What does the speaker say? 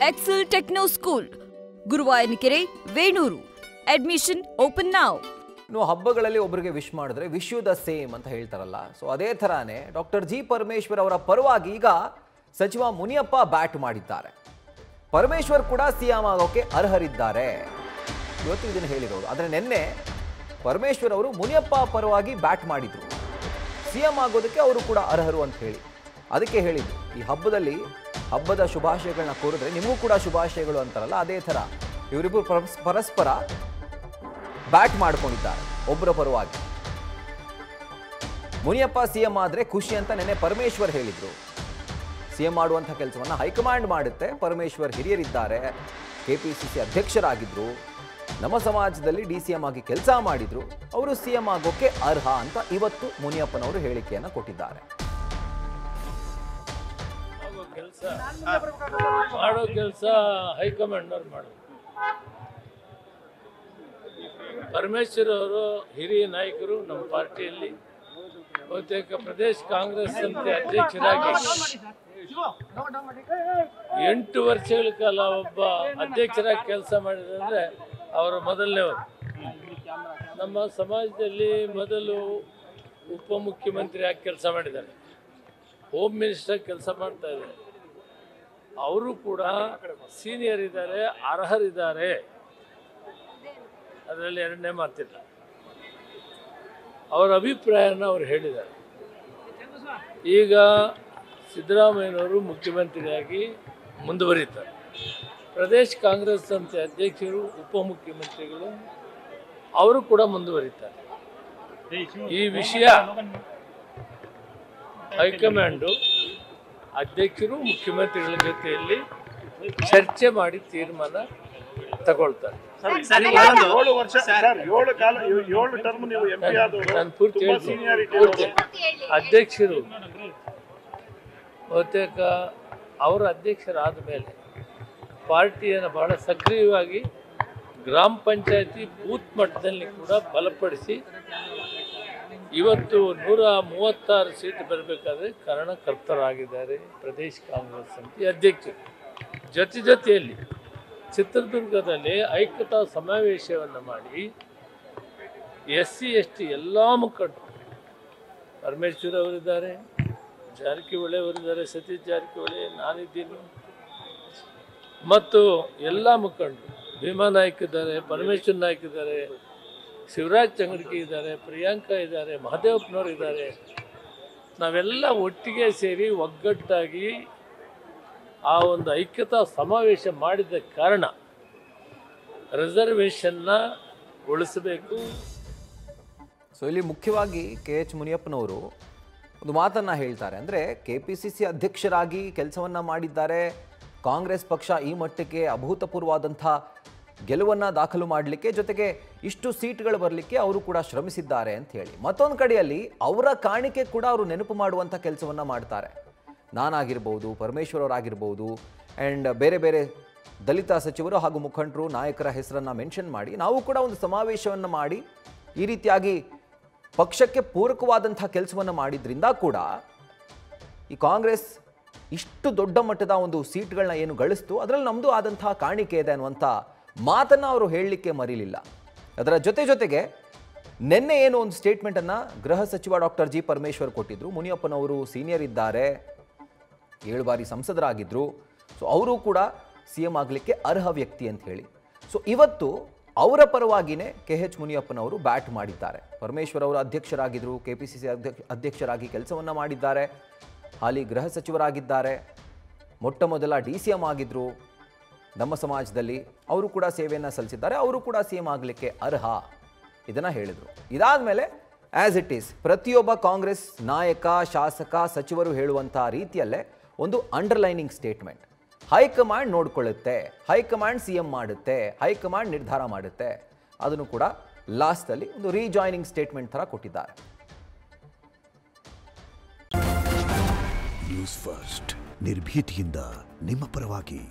Excel Techno School, Guruvayanakere, Venur. Admission open now. ಇನ್ನು ಹಬ್ಬಗಳಲ್ಲಿ ಒಬ್ಬರಿಗೆ ವಿಶ್ ಮಾಡಿದ್ರೆ ವಿಶ್ ಯು ದ ಸೇಮ್ ಅಂತ ಹೇಳ್ತಾರಲ್ಲ, ಸೊ ಅದೇ ಥರಾನೇ ಡಾಕ್ಟರ್ ಜಿ ಪರಮೇಶ್ವರ್ ಅವರ ಪರವಾಗಿ ಈಗ ಸಚಿವ ಮುನಿಯಪ್ಪ ಬ್ಯಾಟ್ ಮಾಡಿದ್ದಾರೆ. ಪರಮೇಶ್ವರ್ ಕೂಡ ಸಿಎಂ ಆಗೋಕೆ ಅರ್ಹರಿದ್ದಾರೆ ಇವತ್ತು ಇದನ್ನು ಹೇಳಿರೋರು. ಆದರೆ ನಿನ್ನೆ ಪರಮೇಶ್ವರ್ ಅವರು ಮುನಿಯಪ್ಪ ಪರವಾಗಿ ಬ್ಯಾಟ್ ಮಾಡಿದ್ರು, ಸಿಎಂ ಆಗೋದಕ್ಕೆ ಅವರು ಕೂಡ ಅರ್ಹರು ಅಂತ ಹೇಳಿ. ಅದಕ್ಕೆ ಹೇಳಿದ್ರು ಈ ಹಬ್ಬದಲ್ಲಿ ಹಬ್ಬದ ಶುಭಾಶಯಗಳನ್ನ ಕೋರಿದ್ರೆ ನಿಮಗೂ ಕೂಡ ಶುಭಾಶಯಗಳು ಅಂತಾರಲ್ಲ, ಅದೇ ಥರ ಇವರಿಬ್ಬರು ಪರಸ್ಪರ ಬ್ಯಾಟ್ ಮಾಡ್ಕೊಂಡಿದ್ದಾರೆ ಒಬ್ಬರ ಪರವಾಗಿ. ಮುನಿಯಪ್ಪ ಸಿಎಂ ಆದ್ರೆ ಖುಷಿ ಅಂತ ನೆನ್ನೆ ಪರಮೇಶ್ವರ್ ಹೇಳಿದ್ರು. ಸಿಎಂ ಮಾಡುವಂಥ ಕೆಲಸವನ್ನ ಹೈಕಮಾಂಡ್ ಮಾಡುತ್ತೆ, ಪರಮೇಶ್ವರ್ ಹಿರಿಯರಿದ್ದಾರೆ, ಕೆಪಿಸಿಸಿ ಅಧ್ಯಕ್ಷರಾಗಿದ್ರು, ನಮ್ಮ ಸಮಾಜದಲ್ಲಿ ಡಿಸಿಎಂ ಆಗಿ ಕೆಲಸ ಮಾಡಿದ್ರು, ಅವರು ಸಿಎಂ ಆಗೋಕೆ ಅರ್ಹ ಅಂತ ಇವತ್ತು ಮುನಿಯಪ್ಪನವರು ಹೇಳಿಕೆಯನ್ನು ಕೊಟ್ಟಿದ್ದಾರೆ. ಮಾಡೋ ಕೆಲಸ ಹೈಕಮಾಂಡ್ ಅವ್ರು ಮಾಡೋದು. ಪರಮೇಶ್ವರ್ ಅವರು ಹಿರಿಯ ನಾಯಕರು, ನಮ್ಮ ಪಾರ್ಟಿಯಲ್ಲಿ ಬಹುತೇಕ ಪ್ರದೇಶ ಕಾಂಗ್ರೆಸ್ ಸಮಿತಿ ಅಧ್ಯಕ್ಷರಾಗಿ 8 ವರ್ಷಗಳ ಕಾಲ ಒಬ್ಬ ಅಧ್ಯಕ್ಷರಾಗಿ ಕೆಲಸ ಮಾಡಿದ್ರೆ ಅವರು ಮೊದಲನೇವರು. ನಮ್ಮ ಸಮಾಜದಲ್ಲಿ ಮೊದಲು ಉಪಮುಖ್ಯಮಂತ್ರಿಯಾಗಿ ಕೆಲಸ ಮಾಡಿದ್ದಾರೆ, ಹೋಮ್ ಮಿನಿಸ್ಟರ್ ಕೆಲಸ ಮಾಡ್ತಾ ಇದ್ದಾರೆ. ಅವರು ಕೂಡ ಸೀನಿಯರ್ ಇದ್ದಾರೆ, ಅರ್ಹರಿದ್ದಾರೆ, ಅದರಲ್ಲಿ ಎರಡನೇ ಮಾತಿಲ್ಲ. ಅವರ ಅಭಿಪ್ರಾಯನ ಅವರು ಹೇಳಿದ್ದಾರೆ. ಈಗ ಸಿದ್ದರಾಮಯ್ಯನವರು ಮುಖ್ಯಮಂತ್ರಿಯಾಗಿ ಮುಂದುವರಿತಾರೆ, ಪ್ರದೇಶ ಕಾಂಗ್ರೆಸ್ ಸಮಿತಿ ಅಧ್ಯಕ್ಷರು, ಉಪಮುಖ್ಯಮಂತ್ರಿಗಳು ಅವರು ಕೂಡ ಮುಂದುವರಿತಾರೆ. ಈ ವಿಷಯ ಹೈಕಮಾಂಡು ಅಧ್ಯಕ್ಷರು ಮುಖ್ಯಮಂತ್ರಿಗಳ ಜೊತೆಯಲ್ಲಿ ಚರ್ಚೆ ಮಾಡಿ ತೀರ್ಮಾನ ತಗೊಳ್ತಾರೆ. ನಾನು ಪೂರ್ತಿ ಅಧ್ಯಕ್ಷರು ಬಹುತೇಕ ಅವರ ಅಧ್ಯಕ್ಷರಾದ ಮೇಲೆ ಪಾರ್ಟಿಯನ್ನು ಬಹಳ ಸಕ್ರಿಯವಾಗಿ ಗ್ರಾಮ ಪಂಚಾಯತಿ ಬೂತ್ ಮಟ್ಟದಲ್ಲಿ ಕೂಡ ಬಲಪಡಿಸಿ ಇವತ್ತು 136 ಸೀಟ್ ಬರಬೇಕಾದ್ರೆ ಕಾರಣಕರ್ತರಾಗಿದ್ದಾರೆ ಪ್ರದೇಶ ಕಾಂಗ್ರೆಸ್ ಸಮಿತಿ ಅಧ್ಯಕ್ಷರು. ಜೊತೆಯಲ್ಲಿ ಚಿತ್ರದುರ್ಗದಲ್ಲಿ ಐಕ್ಯತಾ ಸಮಾವೇಶವನ್ನು ಮಾಡಿ SC ST ಎಲ್ಲ ಮುಖಂಡರು, ಪರಮೇಶ್ವರ್ ಅವರಿದ್ದಾರೆ, ಜಾರಕಿಹೊಳಿ ಅವರಿದ್ದಾರೆ, ಸತೀಶ್ ಜಾರಕಿಹೊಳಿ, ನಾನಿದ್ದೀನಿ, ಮತ್ತು ಎಲ್ಲ ಮುಖಂಡರು, ಭೀಮಾ ನಾಯ್ಕ ಇದ್ದಾರೆ, ಪರಮೇಶ್ವರ್ ನಾಯ್ಕ ಇದ್ದಾರೆ, ಶಿವರಾಜ್ ಚಂಗಡ್ಕಿ ಇದ್ದಾರೆ, ಪ್ರಿಯಾಂಕಾ ಇದ್ದಾರೆ, ಮಹದೇವಪ್ಪನವರು ಇದ್ದಾರೆ. ನಾವೆಲ್ಲ ಒಟ್ಟಿಗೆ ಸೇರಿ ಒಗ್ಗಟ್ಟಾಗಿ ಆ ಒಂದು ಐಕ್ಯತಾ ಸಮಾವೇಶ ಮಾಡಿದ ಕಾರಣ ರಿಸರ್ವೇಷನ್ನ ಉಳಿಸಬೇಕು. ಸೊ ಇಲ್ಲಿ ಮುಖ್ಯವಾಗಿ KH ಮುನಿಯಪ್ಪನವರು ಒಂದು ಮಾತನ್ನು ಹೇಳ್ತಾರೆ. ಅಂದರೆ KPCC ಅಧ್ಯಕ್ಷರಾಗಿ ಕೆಲಸವನ್ನು ಮಾಡಿದ್ದಾರೆ, ಕಾಂಗ್ರೆಸ್ ಪಕ್ಷ ಈ ಮಟ್ಟಕ್ಕೆ ಅಭೂತಪೂರ್ವವಾದಂಥ ಗೆಲುವನ್ನು ದಾಖಲು ಮಾಡಲಿಕ್ಕೆ, ಜೊತೆಗೆ ಇಷ್ಟು ಸೀಟ್ಗಳು ಬರಲಿಕ್ಕೆ ಅವರು ಕೂಡ ಶ್ರಮಿಸಿದ್ದಾರೆ ಅಂತ ಹೇಳಿ. ಮತ್ತೊಂದು ಕಡೆಯಲ್ಲಿ ಅವರ ಕಾಣಿಕೆ ಕೂಡ ಅವರು ನೆನಪು ಮಾಡುವಂಥ ಕೆಲಸವನ್ನು ಮಾಡ್ತಾರೆ. ನಾನಾಗಿರ್ಬೋದು, ಪರಮೇಶ್ವರ್ ಅವರಾಗಿರ್ಬೋದು, ಆ್ಯಂಡ್ ಬೇರೆ ಬೇರೆ ದಲಿತ ಸಚಿವರು ಹಾಗೂ ಮುಖಂಡರು, ನಾಯಕರ ಹೆಸರನ್ನು ಮೆನ್ಷನ್ ಮಾಡಿ ನಾವು ಕೂಡ ಒಂದು ಸಮಾವೇಶವನ್ನು ಮಾಡಿ ಈ ರೀತಿಯಾಗಿ ಪಕ್ಷಕ್ಕೆ ಪೂರಕವಾದಂಥ ಕೆಲಸವನ್ನು ಮಾಡಿದ್ರಿಂದ ಕೂಡ ಈ ಕಾಂಗ್ರೆಸ್ ಇಷ್ಟು ದೊಡ್ಡ ಮಟ್ಟದ ಒಂದು ಸೀಟ್ಗಳನ್ನ ಏನು ಗಳಿಸ್ತು ಅದರಲ್ಲಿ ನಮ್ಮದು ಆದಂಥ ಕಾಣಿಕೆ ಇದೆ ಅನ್ನುವಂಥ ಮಾತನ್ನು ಅವರು ಹೇಳಲಿಕ್ಕೆ ಮರೀಲಿಲ್ಲ. ಅದರ ಜೊತೆಗೆ ನಿನ್ನೆ ಏನು ಒಂದು ಸ್ಟೇಟ್ಮೆಂಟನ್ನು ಗೃಹ ಸಚಿವ ಡಾಕ್ಟರ್ ಜಿ ಪರಮೇಶ್ವರ್ ಕೊಟ್ಟಿದ್ರು. ಮುನಿಯಪ್ಪನವರು ಸೀನಿಯರ್ ಇದ್ದಾರೆ, 7 ಬಾರಿ ಸಂಸದರಾಗಿದ್ದರು, ಸೊ ಅವರು ಕೂಡ CM ಆಗಲಿಕ್ಕೆ ಅರ್ಹ ವ್ಯಕ್ತಿ ಅಂತ ಹೇಳಿ. ಸೊ ಇವತ್ತು ಅವರ ಪರವಾಗಿಯೇ KH ಮುನಿಯಪ್ಪನವರು ಬ್ಯಾಟ್ ಮಾಡಿದ್ದಾರೆ. ಪರಮೇಶ್ವರ್ ಅವರು ಅಧ್ಯಕ್ಷರಾಗಿದ್ದರು, KPCC ಅಧ್ಯಕ್ಷರಾಗಿ ಕೆಲಸವನ್ನು ಮಾಡಿದ್ದಾರೆ, ಹಾಲಿ ಗೃಹ ಸಚಿವರಾಗಿದ್ದಾರೆ, ಮೊಟ್ಟ ಮೊದಲ DCM ಆಗಿದ್ದರು ನಮ್ಮ ಸಮಾಜದಲ್ಲಿ, ಅವರು ಕೂಡ ಸೇವೆಯನ್ನು ಸಲ್ಲಿಸಿದ್ದಾರೆ, ಅವರು ಕೂಡ CM ಆಗಲಿಕ್ಕೆ ಅರ್ಹ ಇದನ್ನು ಹೇಳಿದರು. ಇದಾದ ಮೇಲೆ ಆ್ಯಸ್ ಇಟ್ ಈಸ್ ಪ್ರತಿಯೊಬ್ಬ ಕಾಂಗ್ರೆಸ್ ನಾಯಕ, ಶಾಸಕ, ಸಚಿವರು ಹೇಳುವಂಥ ರೀತಿಯಲ್ಲೇ ಒಂದು ಅಂಡರ್ಲೈನಿಂಗ್ ಸ್ಟೇಟ್ಮೆಂಟ್. ಹೈಕಮಾಂಡ್ ನೋಡ್ಕೊಳ್ಳುತ್ತೆ, ಹೈಕಮಾಂಡ್ CM ಮಾಡುತ್ತೆ, ಹೈಕಮಾಂಡ್ ನಿರ್ಧಾರ ಮಾಡುತ್ತೆ. ಅದನ್ನು ಕೂಡ ಲಾಸ್ಟಲ್ಲಿ ಒಂದು ರೀಜಾಯ್ನಿಂಗ್ ಸ್ಟೇಟ್ಮೆಂಟ್ ಥರ ಕೊಟ್ಟಿದ್ದಾರೆ. ನ್ಯೂಸ್ ಫಸ್ಟ್ ನಿರ್ಭೀತಿಯಿಂದ ನಿಮ್ಮ ಪರವಾಗಿ.